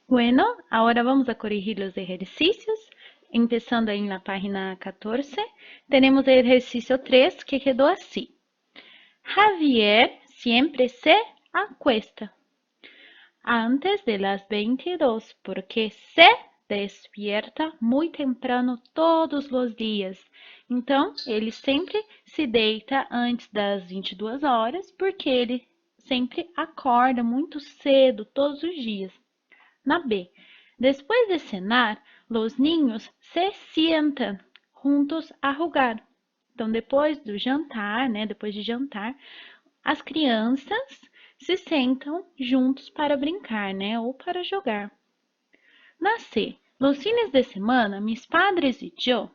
Bueno, ahora vamos a corregir los ejercicios. Empezando ahí en la página 14, tenemos el ejercicio 3 que quedó así. Javier siempre se acuesta antes de las 22 porque se despierta muy temprano todos os dias. Então, ele sempre se deita antes das 22 horas porque ele sempre acorda muito cedo todos os dias. Na B, después de cenar, los niños se sientan juntos a jugar. Então, depois do jantar, né, depois de jantar, as crianças se sentam juntos para brincar, né, ou para jogar. Na C, los fines de semana, mis padres e yo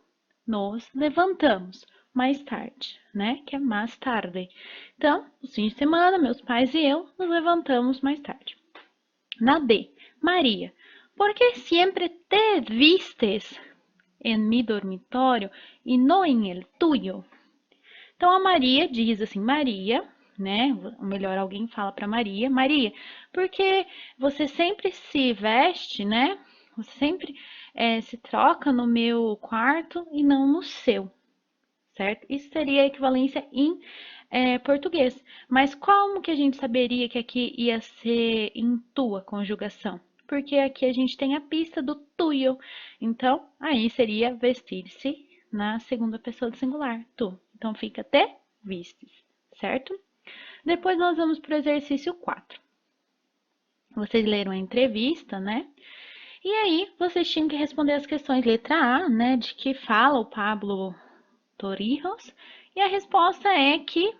nos levantamos mais tarde, né, que é mais tarde. Então, os fins de semana, meus pais e eu nos levantamos mais tarde. Na D, Maria, ¿por qué siempre te vistes en mi dormitorio e não em el tuyo? Então a Maria diz assim, Maria, né? Ou melhor, alguém fala para Maria, Maria, porque você sempre se veste, né? Você sempre se troca no meu quarto e não no seu, certo? Isso seria a equivalência em português. Mas como que a gente saberia que aqui ia ser em tua conjugação? Porque aqui a gente tem a pista do tuyo. Então, aí seria vestir-se na segunda pessoa do singular, tu. Então, fica te vistes, certo? Depois nós vamos para o exercício 4. Vocês leram a entrevista, né? E aí, vocês tinham que responder as questões letra A, né? De que fala o Pablo Torrijos. E a resposta é que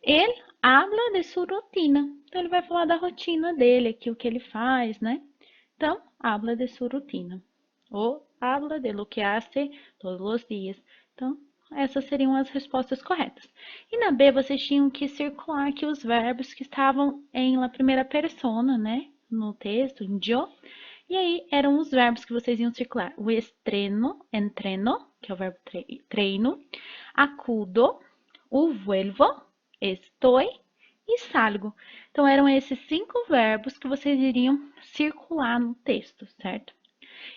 ele habla de sua rotina. Então, ele vai falar da rotina dele, aqui o que ele faz, né? Então, habla de sua rotina. Ou habla de lo que hace todos os dias. Então, essas seriam as respostas corretas. E na B, vocês tinham que circular aqui os verbos que estavam em la primeira persona, né? No texto, em yo. E aí, eram os verbos que vocês iam circular. O estreno, entreno, que é o verbo treino. Acudo, o vuelvo, estou e salgo. Então, eram esses 5 verbos que vocês iriam circular no texto, certo?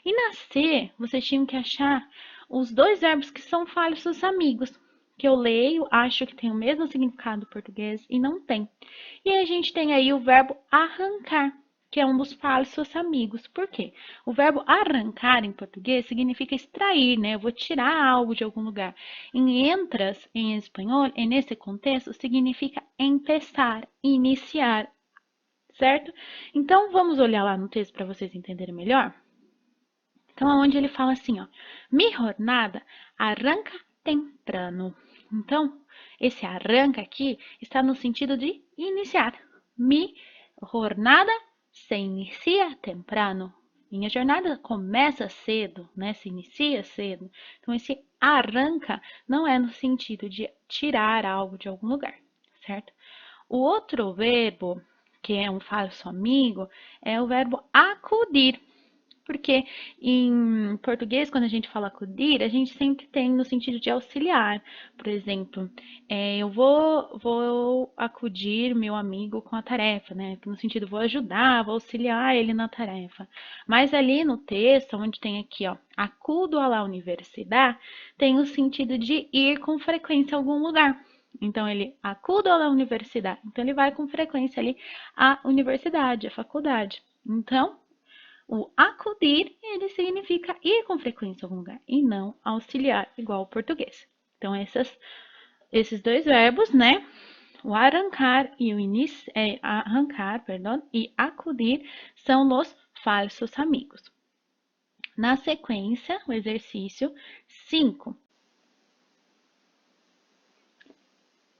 E na C, vocês tinham que achar os 2 verbos que são falsos amigos, que eu leio, acho que tem o mesmo significado do português e não tem. E a gente tem aí o verbo arrancar, que é um dos falsos amigos. Por quê? O verbo arrancar em português significa extrair, né? Eu vou tirar algo de algum lugar. Em entras, em espanhol, nesse contexto, significa empezar, iniciar, certo? Então, vamos olhar lá no texto para vocês entenderem melhor? Então, onde ele fala assim, ó, mi jornada arranca temprano. Então, esse arranca aqui está no sentido de iniciar. Mi jornada se inicia temprano. Minha jornada começa cedo, né? Se inicia cedo. Então, esse arranca não é no sentido de tirar algo de algum lugar, certo? O outro verbo, que é um falso amigo, é o verbo acudir. Porque em português, quando a gente fala acudir, a gente sempre tem no sentido de auxiliar. Por exemplo, eu vou acudir meu amigo com a tarefa, né? No sentido, vou ajudar, vou auxiliar ele na tarefa. Mas ali no texto, onde tem aqui, ó, acudo à la universidade, tem o sentido de ir com frequência a algum lugar. Então, ele acudo à la universidade. Então, ele vai com frequência ali à universidade, à faculdade. Então, o acudir, ele significa ir com frequência a algum lugar e não auxiliar, igual ao português. Então, esses 2 verbos, né? O arrancar e o arrancar, perdão, e acudir são os falsos amigos. Na sequência, o exercício 5.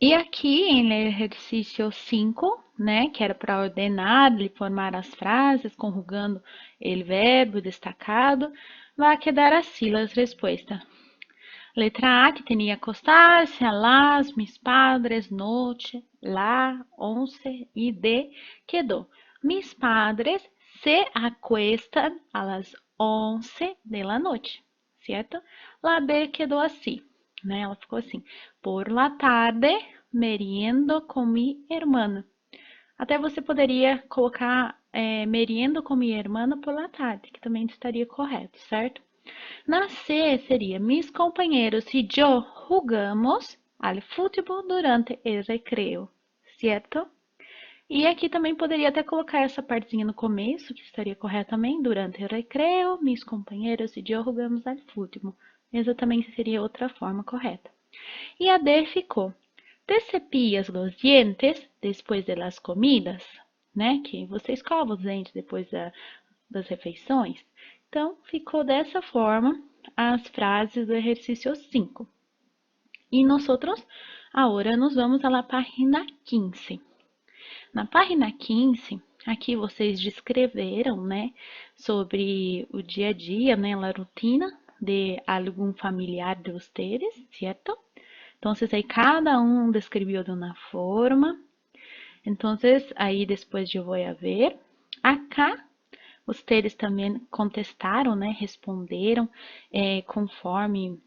E aqui em exercício 5, né, que era para ordenar e formar as frases, conjugando o verbo destacado, vai quedar assim as respostas. Letra A, que tinha acostar-se, a las, mis padres, noche, la, 11, e D, quedou. Mis padres se acuestan a las 11 de la noche, certo? La B quedou assim, né? Ela ficou assim. Por la tarde, meriendo com mi hermana. Até você poderia colocar meriendo com minha irmã por la tarde, que também estaria correto, certo? Na C seria, mis compañeros y yo jugamos al fútbol durante el recreo, certo? E aqui também poderia até colocar essa partezinha no começo, que estaria correto também, durante o recreo, mis compañeros y yo jugamos al fútbol. Exatamente seria outra forma correta. E a D ficou, te cepillas los dientes después de las comidas, né? Que você escova os dentes depois das refeições. Então, ficou dessa forma as frases do exercício 5. E nós outros, agora nos vamos à página 15. Na página 15, aqui vocês descreveram, né, sobre o dia a dia, né, a rotina de algum familiar de vocês, certo? Então, aí cada um descreveu de uma forma. Então, aí depois eu vou a ver. Acá, vocês também contestaram, né, responderam conforme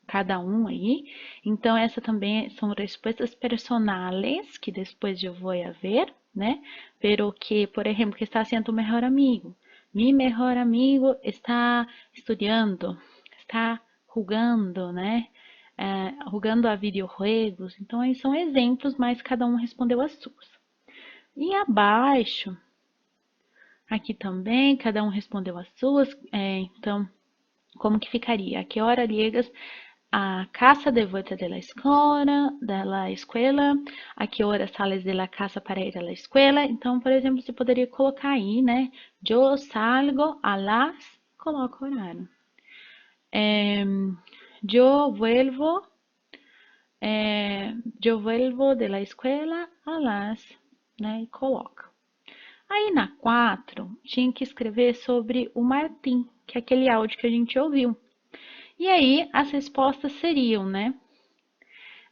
cada um aí. Então, essa também são respostas personales, que depois eu vou a ver, né? Pero que, por exemplo, que está sendo o melhor amigo. Mi melhor amigo está estudando, está jogando, né? Jogando a videojuegos. Então, aí são exemplos, mas cada um respondeu as suas. E abaixo, aqui também, cada um respondeu as suas. Então, como que ficaria? A que hora llegas a casa de vuelta de la escuela, a que hora sales de la casa para ir a la escuela. Então, por exemplo, você poderia colocar aí, né? Eu salgo a las, coloca o horário. Eu vuelvo de la escuela a las, né? E coloca. Aí na 4, tinha que escrever sobre o Martim, que é aquele áudio que a gente ouviu. E aí, as respostas seriam, né?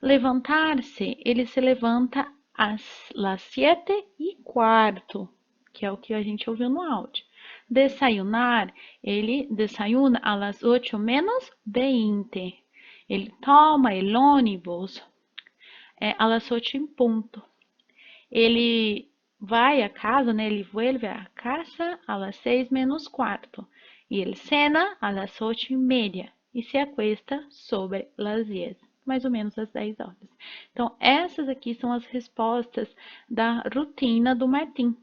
Levantar-se, ele se levanta às 7:15, que é o que a gente ouviu no áudio. Desayunar, ele desayuna a las 8:20. Ele toma el ônibus a las 8 em ponto. Ele vai a casa, né? Ele vuelve a casa a las 6:15. E ele cena a las 8:30. E se acuesta sobre las 10, mais ou menos às 10 horas. Então, essas aqui são as respostas da rotina do Martim.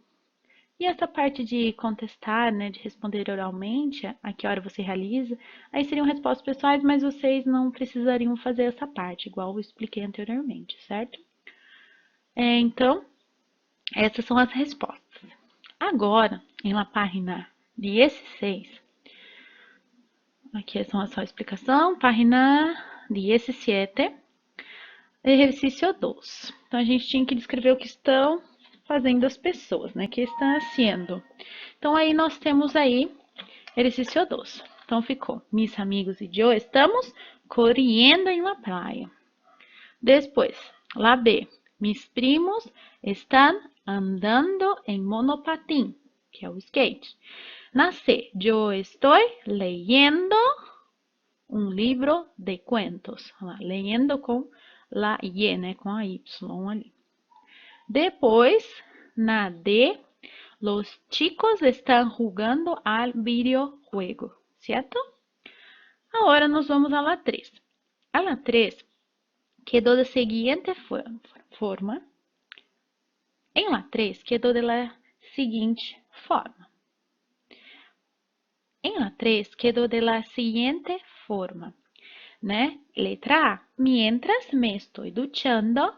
E essa parte de contestar, né, de responder oralmente, a que hora você realiza, aí seriam respostas pessoais, mas vocês não precisariam fazer essa parte, igual eu expliquei anteriormente, certo? Então, essas são as respostas. Agora, em la página 16, aqui é só a sua explicação, página 17, exercício 2. Então, a gente tinha que descrever o que estão fazendo as pessoas, né? Que estão sendo. Então, aí nós temos aí exercício 2. Então, ficou, mis amigos e eu estamos correndo em la playa. Depois, lá B, mis primos estão andando em monopatín, que é o skate. Na C, eu estou leyendo um livro de cuentos. Leyendo com la Y, né? Com a Y ali. Depois, na D, los chicos estão jugando al videojuego, certo? Agora nós vamos a la 3. A la 3 quedou da seguinte forma. Em la 3 quedou da seguinte forma. Em la 3 quedou da seguinte forma, né? Letra A. Mientras me estou duchando,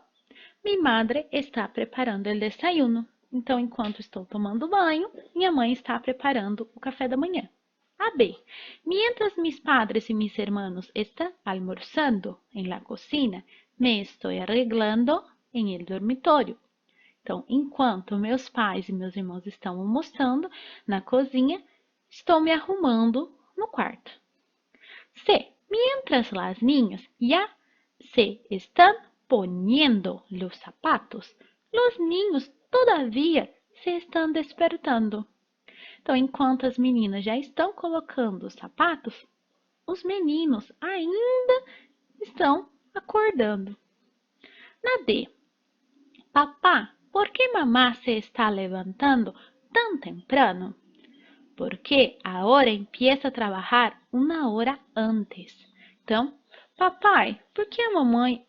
mi madre está preparando el desayuno. Então, enquanto estou tomando banho, minha mãe está preparando o café da manhã. A B. Mientras mis padres y mis hermanos están almorzando en la cocina, me estoy arreglando en el dormitorio. Então, enquanto meus pais e meus irmãos estão almoçando na cozinha, estou me arrumando no quarto. C. Mientras las niñas ya se están poniendo los zapatos, los niños todavía se estão despertando. Então, enquanto as meninas já estão colocando os sapatos, os meninos ainda estão acordando. Na D. Papá, por que mamá se está levantando tan temprano? Porque ahora empieza a trabalhar uma hora antes. Então, papai, por que a mamãe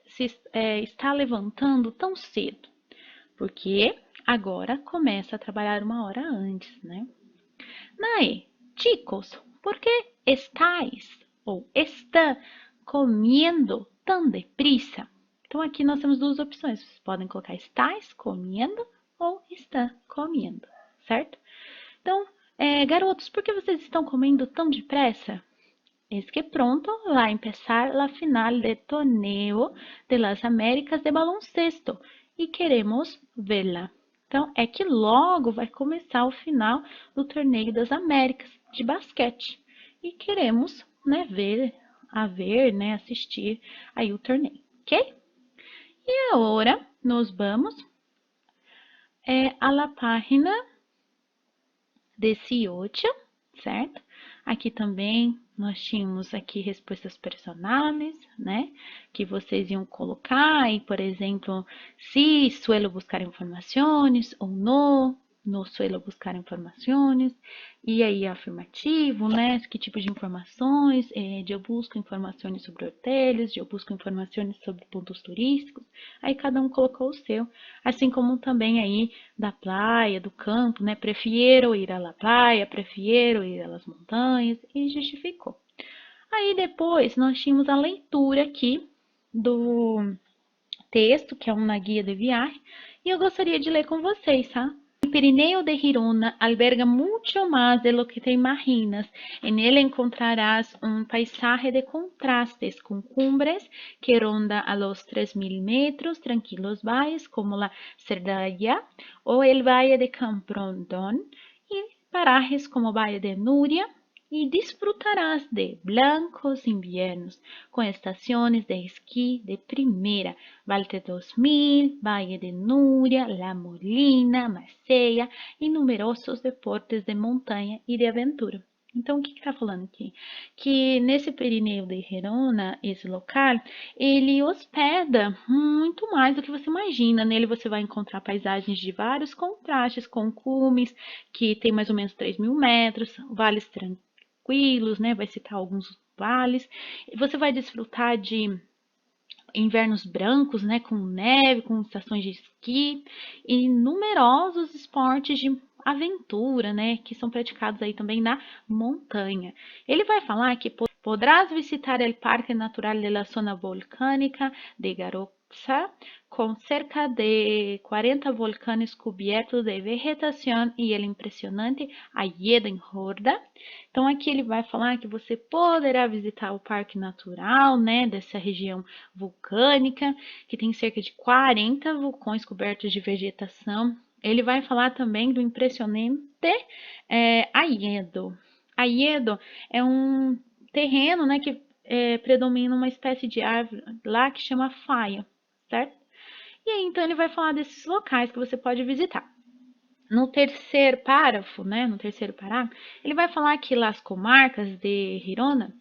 está levantando tão cedo? Porque agora começa a trabalhar uma hora antes, né? Nae, chicos, por que estáis ou está comendo tão deprisa? Então, aqui nós temos duas opções. Vocês podem colocar estáis comendo ou está comendo, certo? Então, garotos, por que vocês estão comendo tão depressa? Es que pronto vai empezar a final do torneio de las Américas de baloncesto e queremos vê-la. Então, é que logo vai começar o final do torneio das Américas de basquete e queremos, né, assistir aí o torneio, ok? E agora nós vamos a la página 18, certo? Aqui também nós tínhamos aqui respostas personais, né? Que vocês iam colocar aí, por exemplo, se suelo buscar informações ou não, no suelo buscar informações. E aí afirmativo, né? Que tipo de informações? Eu busco informações sobre hotéis, eu busco informações sobre pontos turísticos. Aí cada um colocou o seu, assim como também aí da praia, do campo, né? Prefiro ir à la praia, prefiro ir às montanhas e justificou. Aí depois nós tínhamos a leitura aqui do texto, que é uma guia de viagem, e eu gostaria de ler com vocês, tá? El Pirineo de Girona alberga mucho más de lo que te imaginas. En él encontrarás un paisaje de contrastes con cumbres que ronda a los 3000 metros, tranquilos valles como la Cerdanya o el Valle de Camprodon y parajes como Valle de Núria, y disfrutarás de blancos inviernos con estaciones de esquí de primera, Valle 2000, Valle de Núria, La Molina, Marsella e numerosos deportes de montanha e de aventura. Então, o que está falando aqui? Que nesse Pirineu de Girona, esse local, ele hospeda muito mais do que você imagina. Nele você vai encontrar paisagens de vários contrastes, com cumes, que tem mais ou menos 3.000 metros, vales tranquilos, né? Vai citar alguns vales. Você vai desfrutar de invernos brancos, né, com neve, com estações de esqui e numerosos esportes de aventura, né, que são praticados aí também na montanha. Ele vai falar que podrás visitar o Parque Natural de la Zona Volcánica de Garoxa, com cerca de 40 volcanes cubiertos de vegetação e o impressionante Alledo em Horda. Então, aqui ele vai falar que você poderá visitar o Parque Natural, né, dessa região vulcânica, que tem cerca de 40 vulcões cobertos de vegetação. Ele vai falar também do impressionante Alledo. Alledo é um terreno, né, que predomina uma espécie de árvore lá que chama faia, certo? E aí, então, ele vai falar desses locais que você pode visitar. No terceiro parágrafo, né, no terceiro parágrafo, ele vai falar que as comarcas de Girona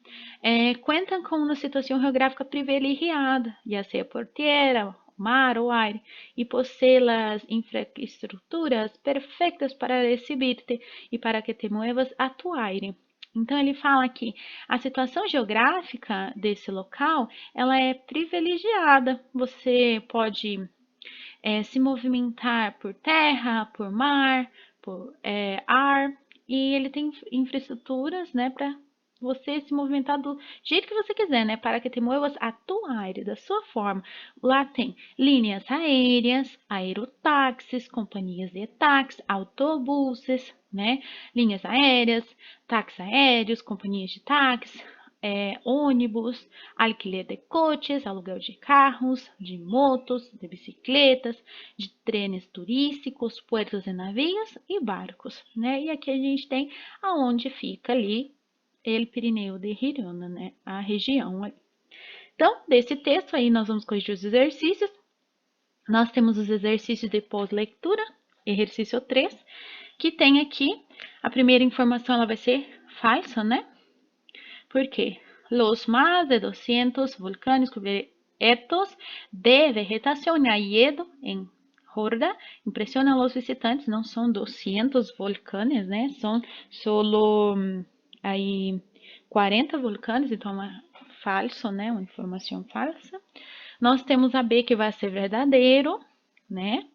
contam com uma situação geográfica privilegiada, já seja por terra, mar ou ar, e possui as infraestruturas perfeitas para receber-te e para que te muevas a tu aire. Então, ele fala que a situação geográfica desse local, ela é privilegiada. Você pode se movimentar por terra, por mar, por ar, e ele tem infraestruturas, né, para você se movimentar do jeito que você quiser, né, para que te muevas a tua área, da sua forma. Lá tem linhas aéreas, aerotáxis, companhias de táxi, autobuses, né, linhas aéreas, táxis aéreos, companhias de táxi, ônibus, alquiler de coches, aluguel de carros, de motos, de bicicletas, de trenes turísticos, puertos de navios e barcos, né? E aqui a gente tem aonde fica ali El Pirineu de Girona, né? A região ali. Então, desse texto aí nós vamos corrigir os exercícios. Nós temos os exercícios de pós-leitura, exercício 3, que tem aqui, a primeira informação ela vai ser falsa, né? ¿Por qué? Los más de 200 volcanes cubiertos de vegetación Alledo en horda impressiona a los visitantes, não são 200 volcanes, né? São solo aí 40 vulcanes, então é falso, né? Uma informação falsa. Nós temos a B, que vai ser verdadeiro, né?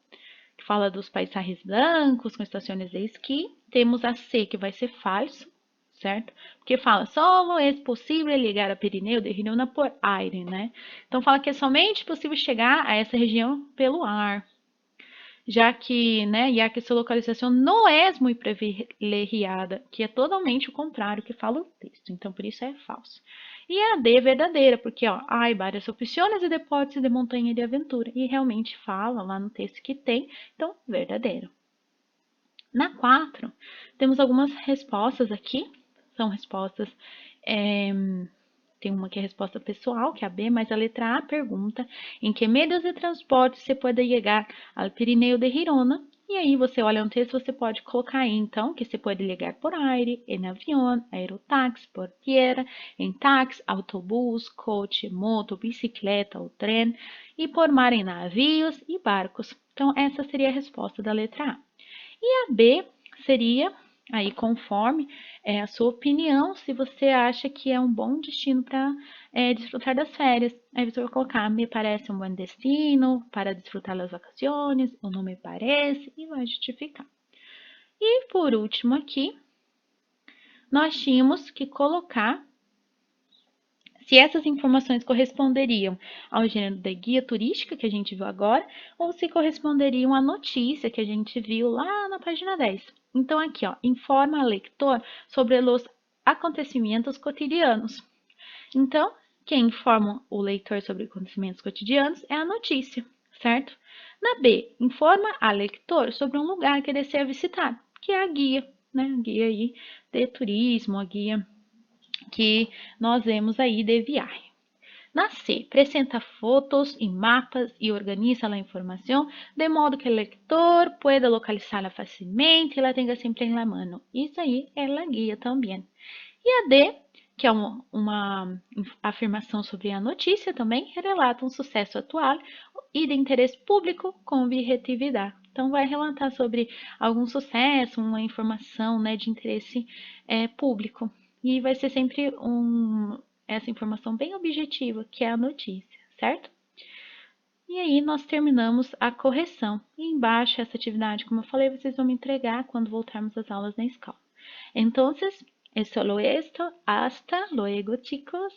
Que fala dos paisagens brancos com estações de esqui. Temos a C, que vai ser falso, certo? Porque fala, solo é possível ligar a Pirineu de Girona por aire, né? Então fala que é somente possível chegar a essa região pelo ar, já que sua localização não é muito privilegiada, que é totalmente o contrário que fala o texto, então por isso é falso. E a D é verdadeira, porque há várias opções de deportes de montanha e de aventura, e realmente fala lá no texto que tem, então verdadeiro. Na 4, temos algumas respostas aqui, são respostas, tem uma que é resposta pessoal, que é a B, mas a letra A pergunta em que meios de transporte você pode chegar ao Pirineu de Girona. E aí você olha no texto, você pode colocar aí, então, que você pode ligar por aire, em avião, aerotáxi, por tierra, em táxi, autobus, coche, moto, bicicleta ou trem, e por mar em navios e barcos. Então, essa seria a resposta da letra A. E a B seria, aí conforme a sua opinião, se você acha que é um bom destino para desfrutar das férias. Aí você vai colocar, me parece um bom destino para desfrutar das vacações, ou não me parece, e vai justificar. E por último aqui, nós tínhamos que colocar se essas informações corresponderiam ao gênero da guia turística que a gente viu agora, ou se corresponderiam à notícia que a gente viu lá na página 10. Então, aqui, informa o leitor sobre os acontecimentos cotidianos. Então, quem informa o leitor sobre acontecimentos cotidianos é a notícia, certo? Na B, informa a leitor sobre um lugar que deseja visitar, que é a guia, né? A guia aí de turismo, a guia que nós vemos aí de viagem. Na C, apresenta fotos e mapas e organiza a informação de modo que o leitor pueda localizá-la facilmente e la tenha sempre em la mano. Isso aí é a guia também. E a D, que é uma afirmação sobre a notícia também, relata um sucesso atual e de interesse público com objetividade. Então, vai relatar sobre algum sucesso, uma informação, né, de interesse público. E vai ser sempre essa informação bem objetiva, que é a notícia, certo? E aí, nós terminamos a correção. E embaixo, essa atividade, como eu falei, vocês vão me entregar quando voltarmos às aulas na escola. Entonces, es solo esto. Hasta luego, chicos.